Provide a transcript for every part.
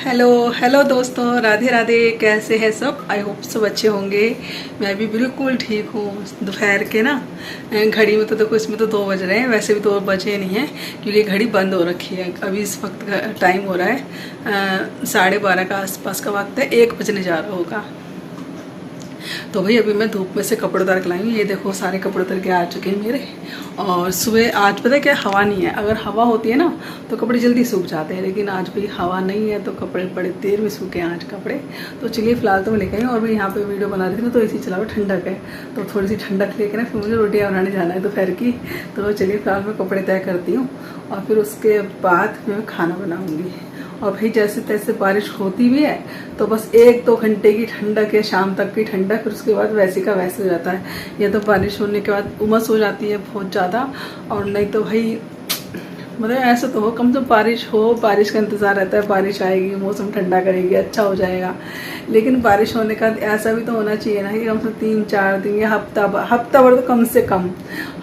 Hello hello दोस्तों, राधे राधे। कैसे हैं सब? आई होप सब अच्छे होंगे। मैं भी बिल्कुल ठीक हूँ। दोपहर के ना घड़ी में तो देखो, इसमें तो 2 बज रहे हैं, वैसे भी 2 बजे नहीं है क्योंकि घड़ी बंद हो रखी है। अभी इस वक्त का टाइम हो रहा है 12:30 का आसपास का वक्त है, 1 बजने जा रहा होगा। तो भाई अभी मैं धूप में से कपड़े उतार के लाई हूँ। ये देखो सारे कपड़े उतर के आ चुके हैं मेरे। और सुबह आज पता है क्या, हवा नहीं है। अगर हवा होती है ना तो कपड़े जल्दी सूख जाते हैं, लेकिन आज भाई हवा नहीं है तो कपड़े बड़े देर में सूखे हैं आज कपड़े। तो चलिए फिलहाल तो मैं लेकर आई हूँ। और मैं यहाँ पे वीडियो बना रही थी ना, तो इसी चला हुआ ठंडक है, तो थोड़ी सी ठंडक लेके ना फिर मुझे रोटियाँ बनाने जाना है दोपहर की। तो चलिए फिलहाल मैं कपड़े तय करती हूँ और फिर उसके बाद मैं खाना बनाऊँगी। और भाई जैसे तैसे बारिश होती भी है तो बस 1-2 घंटे की ठंडक है, शाम तक की ठंडक, फिर उसके बाद वैसे का वैसे हो जाता है। या तो बारिश होने के बाद उमस हो जाती है बहुत ज़्यादा, और नहीं तो भाई मतलब ऐसा तो हो कम से कम बारिश हो, बारिश का इंतज़ार रहता है, बारिश आएगी, मौसम ठंडा करेगी, अच्छा हो जाएगा। लेकिन बारिश होने का ऐसा भी तो होना चाहिए ना कि कम से कम 3-4 दिन या हफ्ता भर तो कम से कम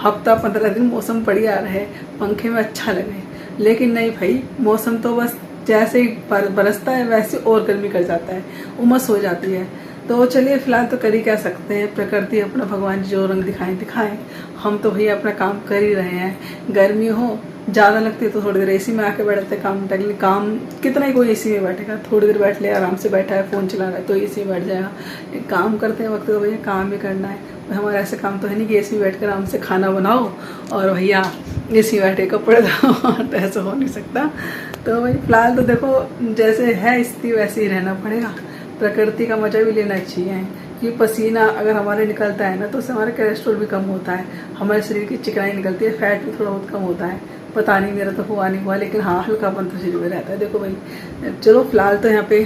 हफ्ता 15 दिन मौसम बढ़िया रहे, पंखे में अच्छा लगे। लेकिन नहीं भाई, मौसम तो बस जैसे ही बरसता है वैसे और गर्मी कर जाता है, उमस हो जाती है। तो चलिए फिलहाल तो कर ही कह सकते हैं, प्रकृति अपना भगवान जी जो रंग दिखाएं। हम तो भैया अपना काम कर ही रहे हैं। गर्मी हो ज़्यादा लगती है तो थोड़ी देर एसी में आके बैठते हैं, काम कितना ही कोई एसी में बैठेगा, थोड़ी देर बैठ ले, आराम से बैठा है फ़ोन चला रहा है तो एसी में बैठ जाएगा। काम करते वक्त तो भैया काम ही करना है। हमारा ऐसा काम तो है नहीं कि एसी में बैठ कर आराम से खाना बनाओ और भैया एसी बैठे कपड़े धो, तो ऐसा हो नहीं सकता। तो भाई फिलहाल तो देखो जैसे है स्थिति वैसे ही रहना पड़ेगा। प्रकृति का मजा भी लेना चाहिए कि पसीना अगर हमारे निकलता है ना तो उससे हमारा कोलेस्ट्रॉल भी कम होता है, हमारे शरीर की चिकनाई निकलती है, फैट भी थोड़ा बहुत कम होता है। पता नहीं मेरा तो हुआ नहीं हुआ, लेकिन हाँ हल्कापन तो शरीर में रहता है। देखो भाई चलो फिलहाल तो यहाँ पे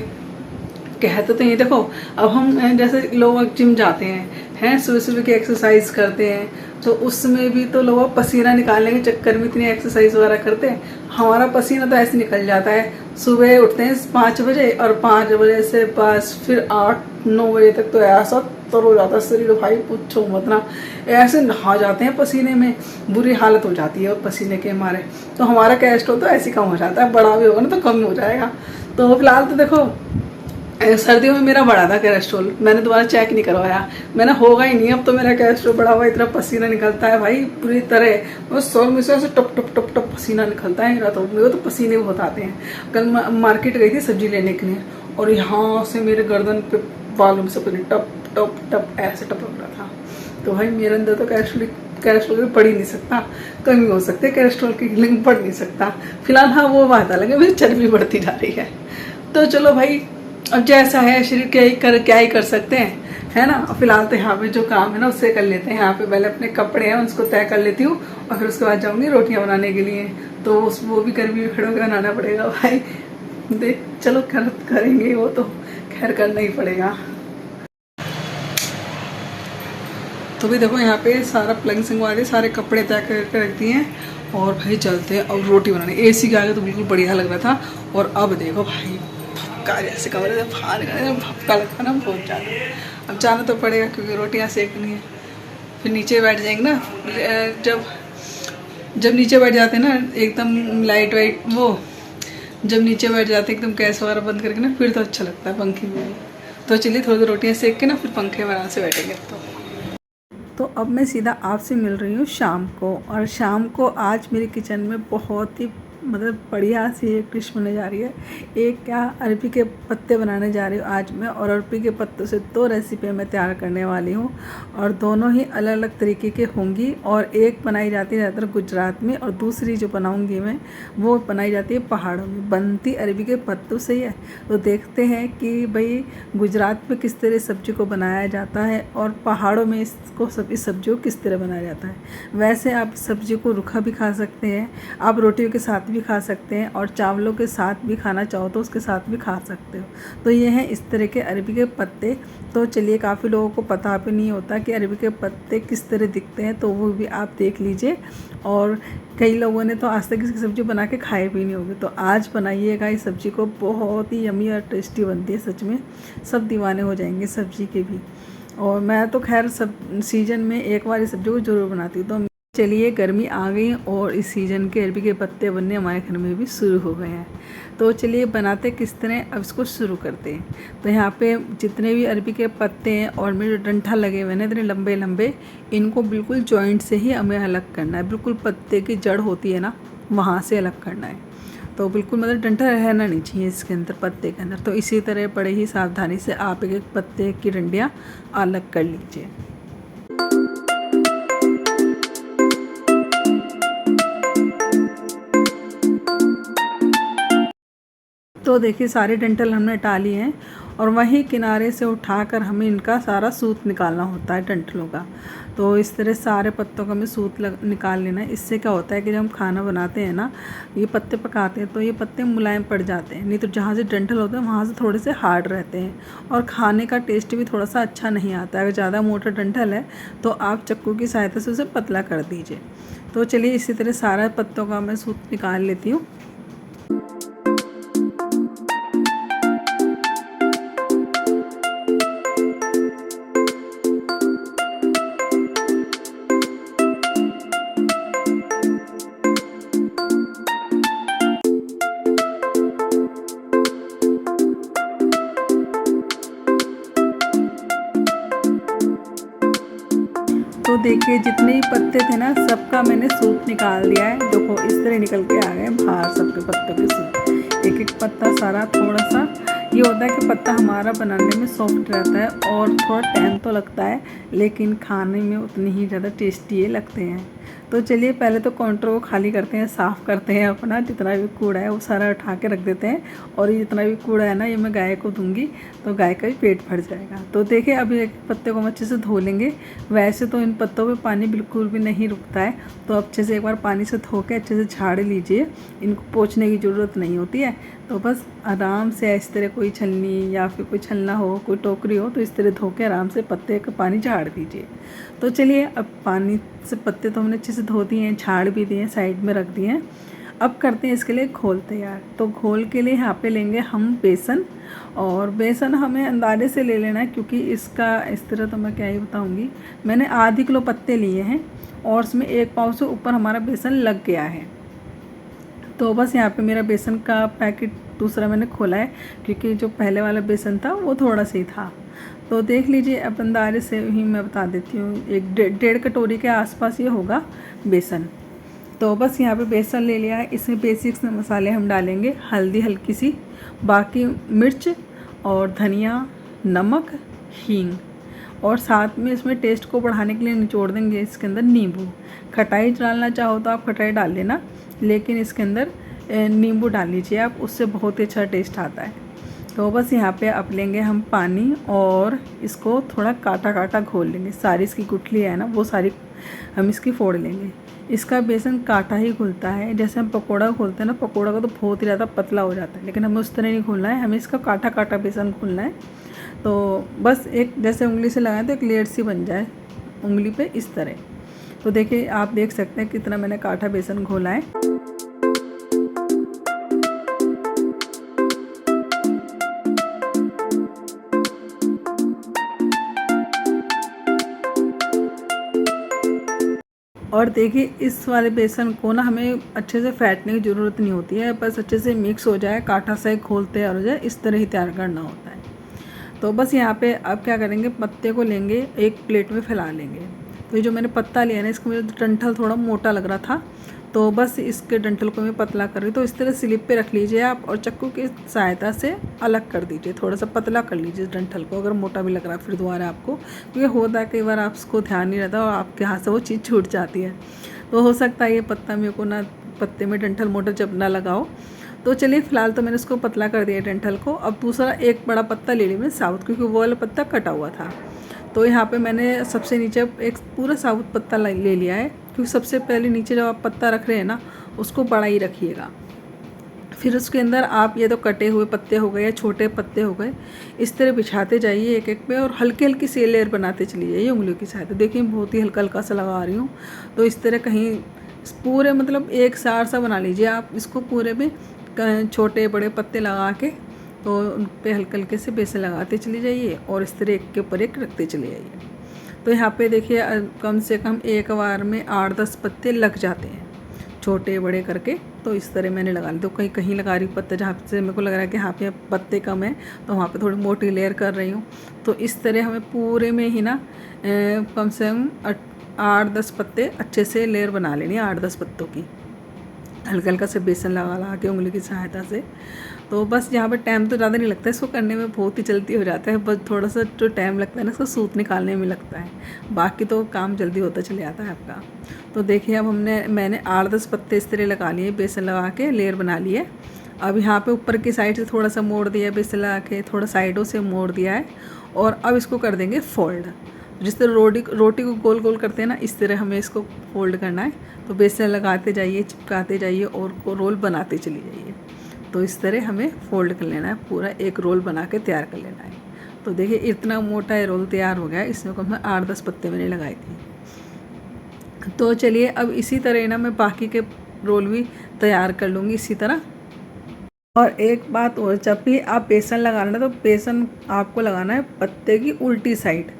कहते तो ये देखो, अब हम जैसे लोग जिम जाते हैं सुबह सुबह की एक्सरसाइज करते हैं, तो उसमें भी तो लोग पसीना निकालने के चक्कर में इतनी एक्सरसाइज वगैरह करते हैं। हमारा पसीना तो ऐसे निकल जाता है, सुबह उठते हैं 5 बजे और 5 बजे से बस फिर 8-9 बजे तक तो ऐसा तर हो जाता है शरीर, भाई पूछो मत ना। ऐसे नहा जाते हैं पसीने में, बुरी हालत हो जाती है और पसीने के मारे। तो हमारा कोलेस्ट्रॉल तो ऐसे कम हो जाता है, बड़ा भी होगा ना तो कम हो जाएगा। तो फिलहाल तो देखो सर्दियों में मेरा बढ़ा था कोलेस्ट्रॉल, मैंने दोबारा चेक नहीं करवाया, मैंने होगा ही नहीं। अब तो मेरा कोलेस्ट्रॉल बढ़ा हुआ, इतना पसीना निकलता है भाई पूरी तरह, बस 100 में से टप टप टप टप पसीना निकलता है मेरा। तो मेरे को तो पसीने बहुत आते हैं। कल मार्केट गई थी सब्जी लेने के लिए और यहाँ से मेरे गर्दन पे बालों में से टप टप टप ऐसे टपक रहा था। तो भाई मेरे अंदर तो कोलेस्ट्रॉल बढ़ ही नहीं सकता, कमी हो सकती है कोलेस्ट्रॉल की, लेकिन बढ़ नहीं सकता। फिलहाल हाँ वो बात अलग है, मेरी चर्बी बढ़ती जा रही है। तो चलो भाई अब जैसा है शरीर क्या ही कर सकते हैं, है ना। फिलहाल तो यहाँ पे जो काम है ना उससे कर लेते हैं। यहाँ पे पहले अपने कपड़े हैं उसको तय कर लेती हूँ और फिर उसके बाद जाऊँगी रोटियाँ बनाने के लिए। तो वो भी गर्मी में खड़े होकर बनाना पड़ेगा भाई, देख चलो करेंगे, वो तो खैर करना ही पड़ेगा। तो भी देखो यहाँ पे सारा प्लग संगवा दिए, सारे कपड़े तय करके रख दिए हैं और भाई चलते हैं अब रोटी बनाने। एसी के आगे तो बिल्कुल बढ़िया लग रहा था और अब देखो भाई भपका जैसे कमरे से बाहर भपका लगता ना बहुत ज़्यादा। अब जाना तो पड़ेगा क्योंकि रोटियाँ सेकनी है। फिर नीचे बैठ जाएंगे ना, जब नीचे बैठ जाते हैं ना एकदम लाइट वाइट वो, जब नीचे बैठ जाते हैं एकदम गैस वगैरह बंद करके ना, फिर तो अच्छा लगता है पंखे में। तो चलिए थोड़ी देर रोटियाँ सेक के ना फिर पंखे में आराम से बैठेंगे। तो अब मैं सीधा आपसे मिल रही हूँ शाम को, और शाम को आज मेरे किचन में बहुत ही मतलब बढ़िया सी एक डिश बनने जा रही है। एक क्या, अरबी के पत्ते बनाने जा रही हूँ आज मैं, और अरबी के पत्तों से 2 रेसिपी मैं तैयार करने वाली हूँ और दोनों ही अलग अलग तरीके के होंगी। और एक बनाई जाती है ज़्यादातर गुजरात में और दूसरी जो बनाऊँगी मैं वो बनाई जाती है पहाड़ों में, बनती अरबी के पत्तों से ही है। तो देखते हैं कि भाई गुजरात में किस तरह सब्जी को बनाया जाता है और पहाड़ों में इस सब्जी को किस तरह बनाया जाता है। वैसे आप सब्जी को रूखा भी खा सकते हैं, आप रोटियों के साथ भी खा सकते हैं और चावलों के साथ भी खाना चाहो तो उसके साथ भी खा सकते हो। तो ये हैं इस तरह के अरबी के पत्ते। तो चलिए काफ़ी लोगों को पता भी नहीं होता कि अरबी के पत्ते किस तरह दिखते हैं, तो वो भी आप देख लीजिए। और कई लोगों ने तो आज तक इसकी सब्ज़ी बना के खाए भी नहीं होगी, तो आज बनाइएगा इस सब्ज़ी को, बहुत ही यमी और टेस्टी बनती है सच में, सब दीवाने हो जाएंगे सब्ज़ी के भी। और मैं तो खैर सब सीजन में एक बार इस सब्ज़ी को ज़रूर बनाती हूँ। तो चलिए गर्मी आ गई और इस सीज़न के अरबी के पत्ते बनने हमारे घर में भी शुरू हो गए हैं। तो चलिए बनाते किस तरह, अब इसको शुरू करते हैं। तो यहाँ पे जितने भी अरबी के पत्ते हैं और मेरे जो डंठल लगे हुए हैं इतने लंबे लंबे, इनको बिल्कुल जॉइंट से ही हमें अलग करना है। बिल्कुल पत्ते की जड़ होती है ना, वहाँ से अलग करना है। तो बिल्कुल मतलब डंठल रहना नहीं चाहिए इसके अंदर, पत्ते के अंदर। तो इसी तरह बड़े ही सावधानी से आप एक एक पत्ते की डंडियाँ अलग कर लीजिए। तो देखिए सारे डंठल हमने हटा लिए हैं और वहीं किनारे से उठाकर हमें इनका सारा सूत निकालना होता है डंठलों का। तो इस तरह सारे पत्तों का हमें सूत निकाल लेना है। इससे क्या होता है कि जब हम खाना बनाते हैं ना, ये पत्ते पकाते हैं तो ये पत्ते मुलायम पड़ जाते हैं। नहीं तो जहाँ से डंठल होते हैं वहाँ से थोड़े से हार्ड रहते हैं और खाने का टेस्ट भी थोड़ा सा अच्छा नहीं आता है। अगर ज़्यादा मोटा डंठल है तो आप चक्कू की सहायता से उसे पतला कर दीजिए। तो चलिए इसी तरह सारा पत्तों का मैं सूत निकाल लेती हूँ। तो देखिए जितने ही पत्ते थे ना, सबका मैंने सूप निकाल दिया है। देखो इस तरह निकल के आ गए बाहर सबके पत्तों के सूप। एक एक पत्ता सारा थोड़ा सा, ये होता है कि पत्ता हमारा बनाने में सॉफ्ट रहता है और थोड़ा टाइम तो लगता है, लेकिन खाने में उतनी ही ज़्यादा टेस्टी लगते हैं। तो चलिए पहले तो काउंटर को खाली करते हैं, साफ़ करते हैं। अपना जितना भी कूड़ा है वो सारा उठा के रख देते हैं। और ये जितना भी कूड़ा है ना, ये मैं गाय को दूंगी तो गाय का भी पेट भर जाएगा। तो देखिए अभी एक पत्ते को हम अच्छे से धो लेंगे। वैसे तो इन पत्तों पे पानी बिल्कुल भी नहीं रुकता है, तो अच्छे से एक बार पानी से धो के अच्छे से झाड़ लीजिए। इनको पोंछने की ज़रूरत नहीं होती है। तो बस आराम से इस तरह कोई छलनी या फिर कोई छलना हो, कोई टोकरी हो, तो इस तरह धो के आराम से पत्ते का पानी झाड़ दीजिए। तो चलिए अब पानी से पत्ते तो हमने अच्छे से धो दिए हैं, झाड़ भी दिए हैं, साइड में रख दिए हैं। अब करते हैं इसके लिए घोल तैयार। तो घोल के लिए यहाँ पे लेंगे हम बेसन, और बेसन हमें अंदाजे से ले लेना है क्योंकि इसका इस तरह तो मैं क्या ही बताऊँगी। मैंने आधी किलो पत्ते लिए हैं और उसमें 1 पाव से ऊपर हमारा बेसन लग गया है। तो बस यहाँ पे मेरा बेसन का पैकेट दूसरा मैंने खोला है क्योंकि जो पहले वाला बेसन था वो थोड़ा सा ही था। तो देख लीजिए अब अंदाजे से ही मैं बता देती हूँ, एक डेढ़ कटोरी के आसपास ये होगा बेसन। तो बस यहाँ पे बेसन ले लिया है। इसमें बेसिक्स में मसाले हम डालेंगे, हल्दी हल्की सी, बाकी मिर्च और धनिया, नमक, हींग, और साथ में इसमें टेस्ट को बढ़ाने के लिए निचोड़ देंगे इसके अंदर नींबू। खटाई डालना चाहो तो आप खटाई डाल लेना, लेकिन इसके अंदर नींबू डाल लीजिए आप, उससे बहुत ही अच्छा टेस्ट आता है। तो बस यहाँ पे अब लेंगे हम पानी और इसको थोड़ा काटा काटा घोल लेंगे। सारी इसकी गुठली है ना वो सारी हम इसकी फोड़ लेंगे। इसका बेसन काटा ही घुलता है, जैसे हम पकोड़ा घोलते हैं ना, पकोड़ा का तो बहुत ही ज़्यादा पतला हो जाता है, लेकिन हमें उस तरह नहीं घोलना है, हमें इसका काटा काटा बेसन घोलना है। तो बस एक जैसे उंगली से लगाएं तो एक लेयर सी बन जाए उंगली पे इस तरह। तो देखिए आप देख सकते हैं कितना मैंने काटा बेसन घोला है। और देखिए इस वाले बेसन को ना हमें अच्छे से फेंटने की ज़रूरत नहीं होती है, बस अच्छे से मिक्स हो जाए, काटा से घोल तैयार हो जाए, इस तरह ही तैयार करना होता है। तो बस यहाँ पे अब क्या करेंगे, पत्ते को लेंगे, एक प्लेट में फैला लेंगे। तो ये जो मैंने पत्ता लिया ना, इसका मुझे डंठल थोड़ा मोटा लग रहा था, तो बस इसके डंठल को मैं पतला कर रही। तो इस तरह स्लिप पे रख लीजिए आप और चक्कू की सहायता से अलग कर दीजिए, थोड़ा सा पतला कर लीजिए डंठल को। अगर मोटा भी लग रहा है फिर दोबारा आपको, क्योंकि होता है कई बार आपको ध्यान नहीं रहता और आपके हाथ से वो चीज़ छूट जाती है। तो हो सकता है ये पत्ता मेरे को ना, पत्ते में डंठल मोटा जब ना लगाओ। तो चलिए फ़िलहाल तो मैंने उसको पतला कर दिया डंठल को। अब दूसरा एक बड़ा पत्ता ले लिया मैंने साबुत, क्योंकि वो वाला पत्ता कटा हुआ था। तो यहाँ पे मैंने सबसे नीचे एक पूरा साबुत पत्ता ले लिया है, क्योंकि सबसे पहले नीचे जब आप पत्ता रख रहे हैं ना, उसको बड़ा ही रखिएगा। फिर उसके अंदर आप ये तो कटे हुए पत्ते हो गए या छोटे पत्ते हो गए, इस तरह बिछाते जाइए एक एक पे, और हल्की हल्की सी लेयर बनाते चली जाइए उंगलियों की सहायता। देखिए बहुत ही हल्का हल्का सा लगा रही हूँ। तो इस तरह कहीं पूरे मतलब एक सार सा बना लीजिए आप इसको, पूरे में छोटे बड़े पत्ते लगा के, तो उन पर हल्के हल्के से बेसन लगाते चले जाइए और इस तरह एक के ऊपर एक रखते चले जाइए। तो यहाँ पे देखिए कम से कम एक बार में 8-10 पत्ते लग जाते हैं, छोटे बड़े करके। तो इस तरह मैंने लगा ली। तो कहीं कहीं लगा रही हूँ पत्ते जहाँ से मेरे को लग रहा है कि यहाँ पे पत्ते कम है, तो वहाँ पे थोड़ी मोटी लेयर कर रही हूँ। तो इस तरह हमें पूरे में ही ना कम से कम 8-10 पत्ते अच्छे से लेयर बना लेनी है, 8-10 पत्तों की, हल्का हल्का से बेसन लगा लगा के उंगली की सहायता से। तो बस यहाँ पर टाइम तो ज़्यादा नहीं लगता है, इसको करने में बहुत ही जल्दी हो जाता है। बस थोड़ा सा जो टाइम लगता है ना इसको सूत निकालने में लगता है, बाकी तो काम जल्दी होता चले जाता है आपका। तो देखिए अब मैंने 8-10 पत्ते इस तरह लगा लिए, बेसन लगा के लेयर बना ली है। अब यहाँ पे ऊपर की साइड से थोड़ा सा मोड़ दिया है, बेसन लगा के थोड़ा साइडों से मोड़ दिया है। और अब इसको कर देंगे फोल्ड। जिस तरह रोटी को गोल गोल करते हैं ना, इस तरह हमें इसको फोल्ड करना है। तो बेसन लगाते जाइए, चिपकाते जाइए और रोल बनाते चली जाइए। तो इस तरह हमें फोल्ड कर लेना है, पूरा एक रोल बना के तैयार कर लेना है। तो देखिए इतना मोटा ये रोल तैयार हो गया है। इसमें कम से कम 8-10 पत्ते मैंने लगाए थे। तो चलिए अब इसी तरह ना मैं बाकी के रोल भी तैयार कर लूँगी इसी तरह। और एक बात और, जब भी आप बेसन लगाना तो बेसन आपको लगाना है पत्ते की उल्टी साइड।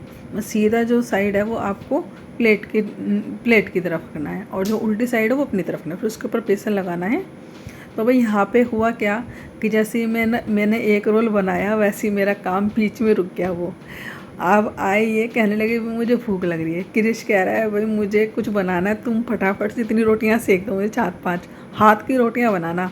सीधा जो साइड है वो आपको प्लेट की तरफ करना है, और जो उल्टी साइड है वो अपनी तरफ करना है, फिर उसके ऊपर बेसन लगाना है। तो भाई यहाँ पे हुआ क्या कि जैसे ही मैंने एक रोल बनाया, वैसे ही मेरा काम बीच में रुक गया। वो अब आए ये कहने लगे मुझे भूख लग रही है। क्रिश कह रहा है भाई मुझे कुछ बनाना है, तुम फटाफट से इतनी रोटियाँ सेक दो, मुझे 4-5 हाथ की रोटियाँ बनाना।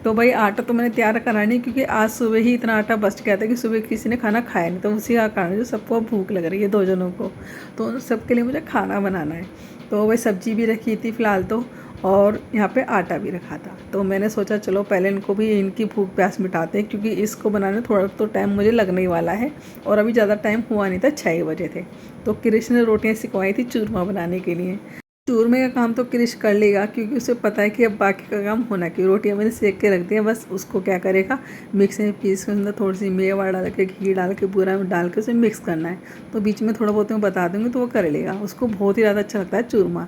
तो भाई आटा तो मैंने तैयार करा नहीं, क्योंकि आज सुबह ही इतना आटा बच गया था कि सुबह किसी ने खाना खाया नहीं। तो उसी का कारण जो सबको भूख लग रही है 2 जनों को, तो उन सबके लिए मुझे खाना बनाना है। तो भाई सब्जी भी रखी थी फ़िलहाल तो, और यहाँ पे आटा भी रखा था। तो मैंने सोचा चलो पहले इनको भी इनकी भूख प्यास मिटाते हैं, क्योंकि इसको बनाने थोड़ा तो टाइम मुझे लगने ही वाला है। और अभी ज़्यादा टाइम हुआ नहीं था, 6 बजे थे। तो कृष्ण ने रोटियाँ सिखवाई थी चूरमा बनाने के लिए। चूरमे का काम तो क्रिश कर लेगा, क्योंकि उसे पता है कि अब बाकी का काम होना कि रोटियां मैंने सेक के रख दी है। बस उसको क्या करेगा, मिक्सी में पीस के अंदर थोड़ी सी मेवा डाल के, घी डाल के, बूरा में डाल के उसे मिक्स करना है। तो बीच में थोड़ा बहुत मैं बता दूँगी तो वो कर लेगा। उसको बहुत ही ज़्यादा अच्छा लगता है चूरमा।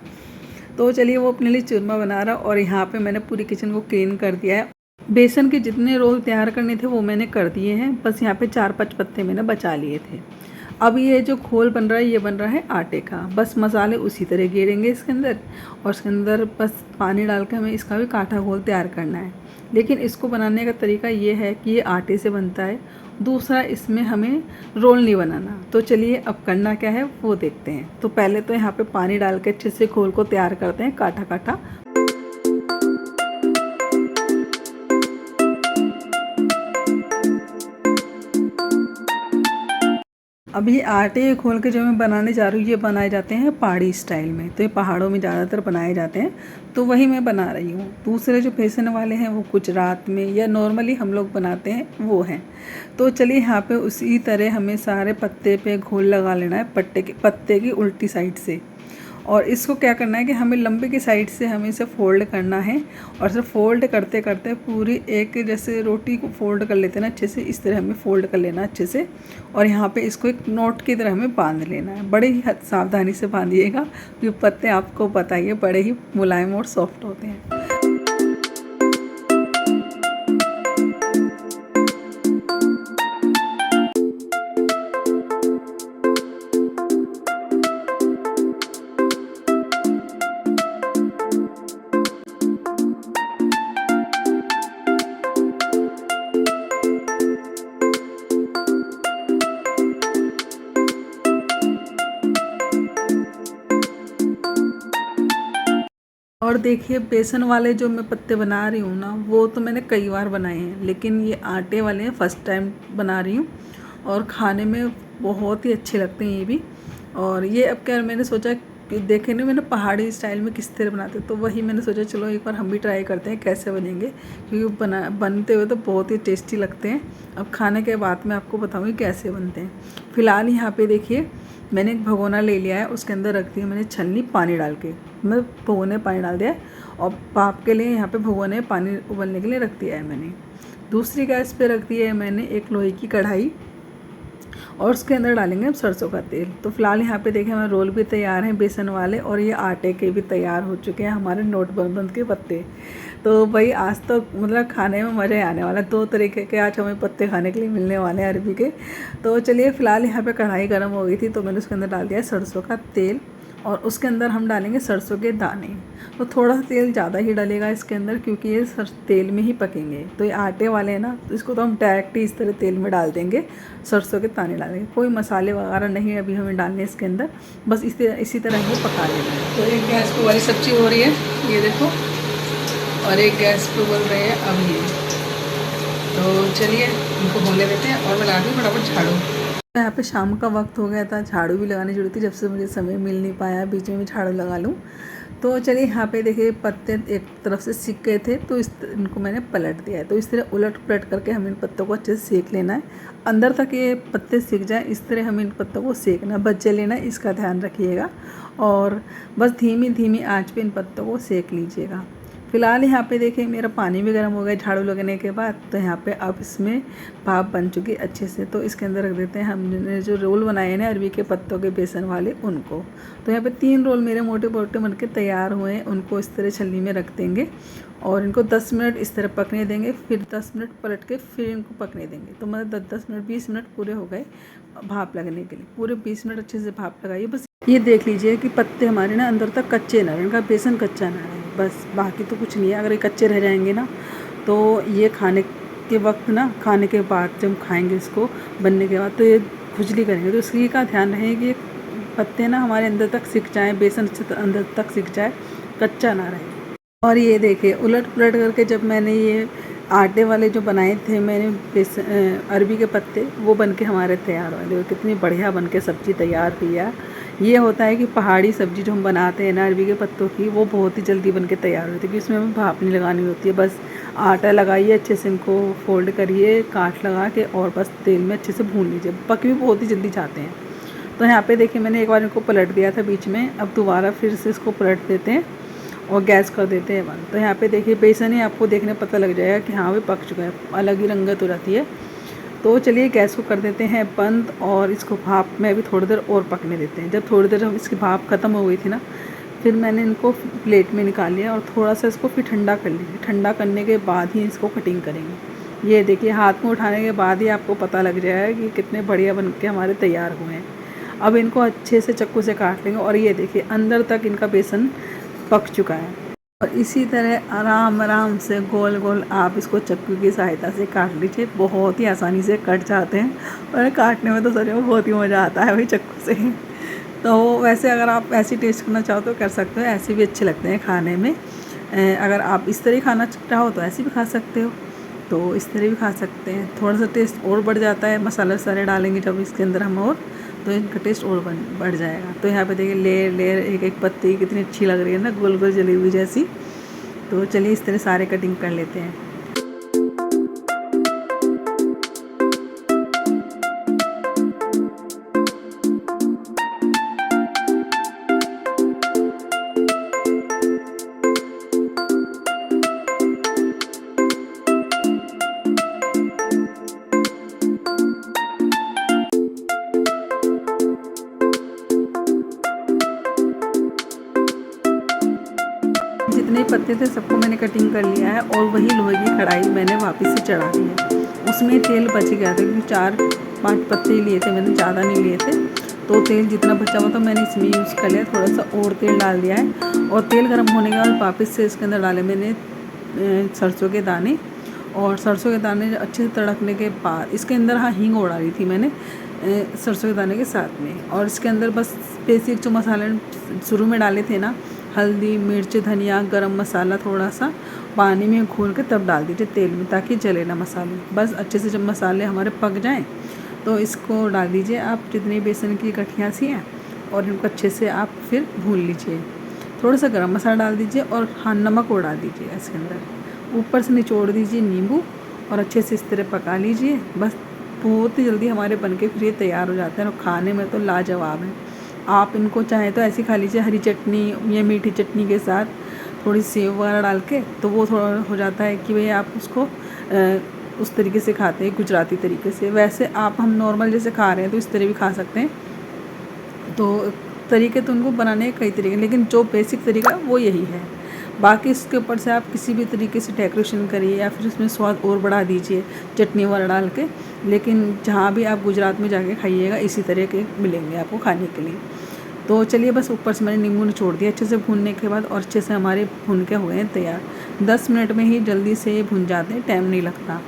तो चलिए वो अपने लिए चूरमा बना रहा। और यहाँ पर मैंने पूरी किचन को क्लीन कर दिया है। बेसन के जितने रोल तैयार करने थे वो मैंने कर दिए हैं। बस यहाँ पर 4-5 पत्ते मैंने बचा लिए थे। अब ये जो घोल बन रहा है ये बन रहा है आटे का। बस मसाले उसी तरह गेरेंगे इसके अंदर, और इसके अंदर बस पानी डाल के हमें इसका भी काठा घोल तैयार करना है। लेकिन इसको बनाने का तरीका ये है कि ये आटे से बनता है। दूसरा, इसमें हमें रोल नहीं बनाना। तो चलिए अब करना क्या है वो देखते हैं। तो पहले तो यहाँ पे पानी डाल के अच्छे से घोल को तैयार करते हैं, काठा काठा। अभी आटे खोल के जो मैं बनाने जा रही हूँ ये बनाए जाते हैं पहाड़ी स्टाइल में। तो ये पहाड़ों में ज़्यादातर बनाए जाते हैं, तो वही मैं बना रही हूँ। दूसरे जो बेसन वाले हैं वो गुजरात में या नॉर्मली हम लोग बनाते हैं वो हैं। तो चलिए यहाँ पे उसी तरह हमें सारे पत्ते पे घोल लगा लेना है, पत्ते की उल्टी साइड से। और इसको क्या करना है कि हमें लंबे की साइड से हमें इसे फ़ोल्ड करना है। और इसे फ़ोल्ड करते करते पूरी एक जैसे रोटी को फ़ोल्ड कर लेते हैं ना अच्छे से, इस तरह हमें फ़ोल्ड कर लेना अच्छे से। और यहाँ पे इसको एक नोट की तरह हमें बांध लेना है। बड़े ही सावधानी से बांधिएगा, क्योंकि पत्ते आपको पता ही है बड़े ही मुलायम और सॉफ्ट होते हैं। और देखिए बेसन वाले जो मैं पत्ते बना रही हूँ ना, वो तो मैंने कई बार बनाए हैं, लेकिन ये आटे वाले हैं फर्स्ट टाइम बना रही हूँ। और खाने में बहुत ही अच्छे लगते हैं ये भी। और ये अब क्या मैंने सोचा कि देखे नहीं मैंने पहाड़ी स्टाइल में किस तरह बनाते, तो वही मैंने सोचा चलो एक बार हम भी ट्राई करते हैं कैसे बनेंगे, क्योंकि बनते हुए तो बहुत ही टेस्टी लगते हैं। अब खाने के बाद मैं आपको बताऊँगी कैसे बनते हैं। फ़िलहाल यहाँ पे देखिए मैंने एक भगोना ले लिया है, उसके अंदर रख दी है मैंने छलनी पानी डाल के। मैं भगोने पानी डाल दिया है, और पाप के लिए यहाँ पे भगोने पानी उबलने के लिए रख दिया है मैंने। दूसरी गैस पे रख दी है मैंने एक लोहे की कढ़ाई, और उसके अंदर डालेंगे हम सरसों का तेल। तो फिलहाल यहाँ पे देखें हमारे रोल भी तैयार हैं बेसन वाले, और ये आटे के भी तैयार हो चुके हैं हमारे नोटबंद के पत्ते। तो भाई आज तो मतलब खाने में मज़ा ही आने वाला है। 2 तरीके के आज हमें पत्ते खाने के लिए मिलने वाले हैं अरबी के। तो चलिए फ़िलहाल यहाँ पे कढ़ाई गर्म हो गई थी, तो मैंने उसके अंदर डाल दिया सरसों का तेल, और उसके अंदर हम डालेंगे सरसों के दाने। तो थोड़ा सा तेल ज़्यादा ही डलेगा इसके अंदर, क्योंकि ये तेल में ही पकेंगे। तो ये आटे वाले हैं ना, तो इसको तो हम डायरेक्ट ही इस तरह तेल में डाल देंगे, सरसों के दाने डालेंगे। कोई मसाले वगैरह नहीं अभी हमें डालने इसके अंदर, बस इसी तरह हमें पका लेना है। तो एक गैस पे वाली सब्ज़ी हो रही है, ये देखो, और एक गैस पे बोल रहे हैं अब ये। तो चलिए इनको होने देते हैं, और मैं लगा दूँ फटाफट झाड़ू। यहाँ पे शाम का वक्त हो गया था, झाड़ू भी लगानी जरूरी थी, जब से मुझे समय मिल नहीं पाया बीच में भी झाड़ू लगा लूँ। तो चलिए यहाँ पे देखिए पत्ते एक तरफ से सिक गए थे, तो इनको मैंने पलट दिया है। तो इस तरह उलट पलट करके हमें इन पत्तों को अच्छे से सेक लेना है, अंदर तक ये पत्ते सिक जाए, इस तरह हमें इन पत्तों को सेकना, बच लेना, इसका ध्यान रखिएगा। और बस धीमी धीमी आँच पे इन पत्तों को सेक लीजिएगा। फ़िलहाल यहाँ पे देखिए मेरा पानी भी गर्म हो गया झाड़ू लगने के बाद। तो यहाँ पे अब इसमें भाप बन चुकी अच्छे से। तो इसके अंदर रख देते हैं हमने जो रोल बनाए हैं अरबी के पत्तों के बेसन वाले, उनको। तो यहाँ पे 3 रोल मेरे मोटे मोटे बन के तैयार हुए हैं। उनको इस तरह छलनी में रख देंगे और इनको 10 मिनट इस तरह पकने देंगे, फिर 10 मिनट पलट के फिर इनको पकने देंगे। तो मतलब 10 मिनट 20 मिनट पूरे हो गए भाप लगने के लिए। पूरे 20 मिनट अच्छे से भाप लगाइए। बस ये देख लीजिए कि पत्ते हमारे ना अंदर तक कच्चे ना रहें, इनका बेसन कच्चा ना रहे, बस। बाकी तो कुछ नहीं है। अगर ये कच्चे रह जाएंगे ना, तो ये खाने के वक्त ना, खाने के बाद जब खाएंगे इसको बनने के बाद, तो ये खुजली करेंगे। तो इसलिए का ध्यान रहे कि पत्ते ना हमारे अंदर तक सिक जाएँ, बेसन अच्छे अंदर तक सिक जाए, कच्चा ना रहे। और ये देखिए उलट पुलट करके जब मैंने ये आटे वाले जो बनाए थे मैंने अरबी के पत्ते, वो बनके हमारे तैयार हुए। देखो कितनी बढ़िया बनके सब्ज़ी तैयार हुई है। ये होता है कि पहाड़ी सब्ज़ी जो हम बनाते हैं ना अरबी के पत्तों की, वो बहुत ही जल्दी बनके तैयार होती है, क्योंकि उसमें हमें भाप नहीं लगानी होती है। बस आटा लगाइए, अच्छे से इनको फोल्ड करिए काट लगा के, और बस तेल में अच्छे से भून लीजिए। पक भी बहुत ही जल्दी जाते हैं। तो यहाँ पे देखिए मैंने एक बार इनको पलट दिया था बीच में, अब दोबारा फिर से इसको पलट देते हैं और गैस कर देते हैं बंद। तो यहाँ पे देखिए बेसन ही आपको देखने पता लग जाएगा कि हाँ भी पक चुका है, अलग ही रंगत हो जाती है। तो चलिए गैस को कर देते हैं बंद, और इसको भाप में अभी थोड़ी देर और पकने देते हैं। जब थोड़ी देर इसकी भाप ख़त्म हो गई थी ना, फिर मैंने इनको प्लेट में निकाल लिया और थोड़ा सा इसको फिर ठंडा कर लिया। ठंडा करने के बाद ही इसको कटिंग करेंगे। ये देखिए हाथ में उठाने के बाद ही आपको पता लग जाएगा कि कितने बढ़िया बन के हमारे तैयार हुए हैं। अब इनको अच्छे से चाकू से काट लेंगे, और ये देखिए अंदर तक इनका बेसन पक चुका है। और इसी तरह आराम आराम से गोल गोल आप इसको चाकू की सहायता से काट लीजिए। बहुत ही आसानी से कट जाते हैं, और काटने में तो सच में बहुत ही मज़ा आता है भाई चाकू से। तो वैसे अगर आप ऐसी टेस्ट करना चाहो तो कर सकते हो, ऐसे भी अच्छे लगते हैं खाने में। अगर आप इस तरह खाना चाहो तो ऐसे भी खा सकते हो, तो इस तरह भी खा सकते हैं। थोड़ा सा टेस्ट और बढ़ जाता है, मसाले सारे डालेंगे जब इसके अंदर हम, और तो इनका टेस्ट और बढ़ जाएगा। तो यहाँ पे देखिए लेयर लेयर एक एक पत्ती कितनी अच्छी लग रही है ना, गोल गोल जलेबी जैसी। तो चलिए इस तरह सारे कटिंग कर लेते हैं। जितने पत्ते थे सबको मैंने कटिंग कर लिया है, और वही लोहे की कढ़ाई मैंने वापस से चढ़ा दी है। उसमें तेल बच गया था, क्योंकि 4-5 पत्ते ही लिए थे मैंने, ज़्यादा नहीं लिए थे। तो तेल जितना बचा हुआ था मैंने इसमें यूज़ कर लिया। थोड़ा सा और तेल डाल दिया है, और तेल गर्म होने के बाद वापस से इसके अंदर डाले मैंने सरसों के दाने। और सरसों के दाने अच्छे से तड़कने के बाद इसके अंदर हाँ हींग उड़ा रही थी मैंने सरसों के दाने के साथ में। और इसके अंदर बस बेसिक जो मसाले शुरू में डाले थे ना, हल्दी, मिर्च, धनिया, गरम मसाला, थोड़ा सा पानी में घोल के तब डाल दीजिए तेल में, ताकि जले ना मसाले। बस अच्छे से जब मसाले हमारे पक जाएं तो इसको डाल दीजिए आप जितनी बेसन की गठियाँ सी हैं, और इनको अच्छे से आप फिर भून लीजिए। थोड़ा सा गरम मसाला डाल दीजिए, और हाँ नमक और डाल दीजिए इसके अंदर। ऊपर से निचोड़ दीजिए नींबू, और अच्छे से इस तरह पका लीजिए। बस बहुत ही जल्दी हमारे बनके फिर ये तैयार हो जाते हैं, और खाने में तो लाजवाब है। आप इनको चाहें तो ऐसी खा लीजिए हरी चटनी या मीठी चटनी के साथ, थोड़ी सेव वगैरह डाल के, तो वो थोड़ा हो जाता है कि भाई आप उसको उस तरीके से खाते हैं, गुजराती तरीके से। वैसे आप हम नॉर्मल जैसे खा रहे हैं तो इस तरह भी खा सकते हैं। तो तरीके तो उनको बनाने के कई तरीके, लेकिन जो बेसिक तरीका वो यही है। बाकी इसके ऊपर से आप किसी भी तरीके से डेकोरेशन करिए या फिर उसमें स्वाद और बढ़ा दीजिए चटनी वगैरह डाल के, लेकिन जहाँ भी आप गुजरात में जाके खाइएगा इसी तरह के मिलेंगे आपको खाने के लिए। तो चलिए बस ऊपर से मैंने नींबू निचोड़ दिया अच्छे से भूनने के बाद, और अच्छे से हमारे भून के हुए हैं तैयार। 10 मिनट में ही जल्दी से ये भुन जाते हैं, टाइम नहीं लगता।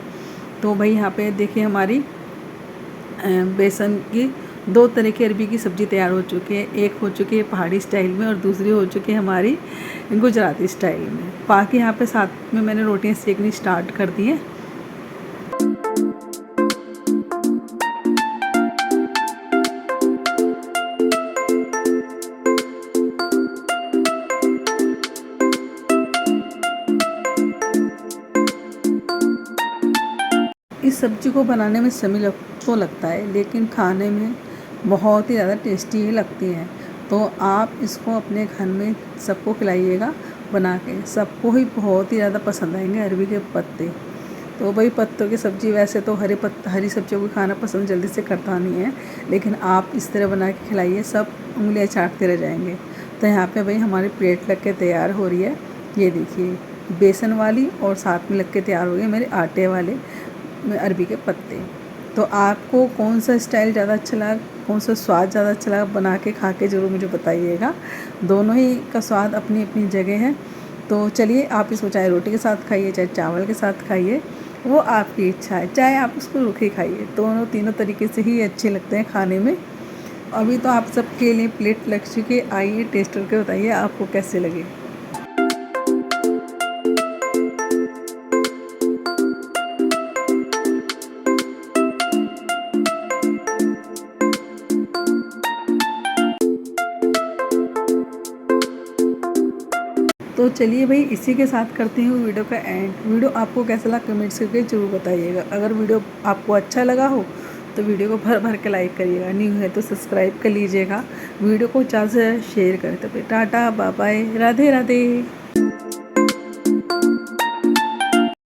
तो भाई यहाँ पे देखिए हमारी बेसन की 2 तरह की अरबी की सब्ज़ी तैयार हो चुकी है। एक हो चुकी है पहाड़ी स्टाइल में और दूसरी हो चुकी है हमारी गुजराती स्टाइल में। बाकी यहाँ पे साथ में मैंने रोटियाँ सेकनी स्टार्ट कर दी हैं। इस सब्ज़ी को बनाने में समय तो लगता है, लेकिन खाने में बहुत ही ज़्यादा टेस्टी ही लगती है। तो आप इसको अपने घर में सबको खिलाइएगा बना के, सबको ही बहुत ही ज़्यादा पसंद आएंगे अरबी के पत्ते। तो भाई पत्तों की सब्ज़ी वैसे तो हरी सब्जियों को खाना पसंद जल्दी से करता नहीं है, लेकिन आप इस तरह बना के खिलाइए, सब उंगलियां चाटते रह जाएंगे। तो यहाँ पे भाई हमारी प्लेट लग के तैयार हो रही है। ये देखिए बेसन वाली और साथ में लग के तैयार हो गए मेरे आटे वाले अरबी के पत्ते। तो आपको कौन सा स्टाइल ज़्यादा अच्छा लगा, कौन सा स्वाद ज़्यादा अच्छा लगा, बना के खा के ज़रूर मुझे बताइएगा। दोनों ही का स्वाद अपनी अपनी जगह है। तो चलिए आप इसको चाहे रोटी के साथ खाइए, चाहे चावल के साथ खाइए, वो आपकी इच्छा है। चाहे आप उसको रूखे खाइए, दोनों तीनों तरीके से ही अच्छे लगते हैं खाने में। अभी तो आप सबके लिए प्लेट लग चुकी है, आइए टेस्ट करके बताइए आपको कैसे लगे। तो चलिए भाई इसी के साथ करते हैं वीडियो का एंड। वीडियो आपको कैसा लगा कमेंट्स करके जरूर बताइएगा। अगर वीडियो आपको अच्छा लगा हो तो वीडियो को भर भर के लाइक करिएगा, न्यू है तो सब्सक्राइब कर लीजिएगा, वीडियो को ज़्यादा से शेयर करें। तो tata bye bye, Radhe Radhe.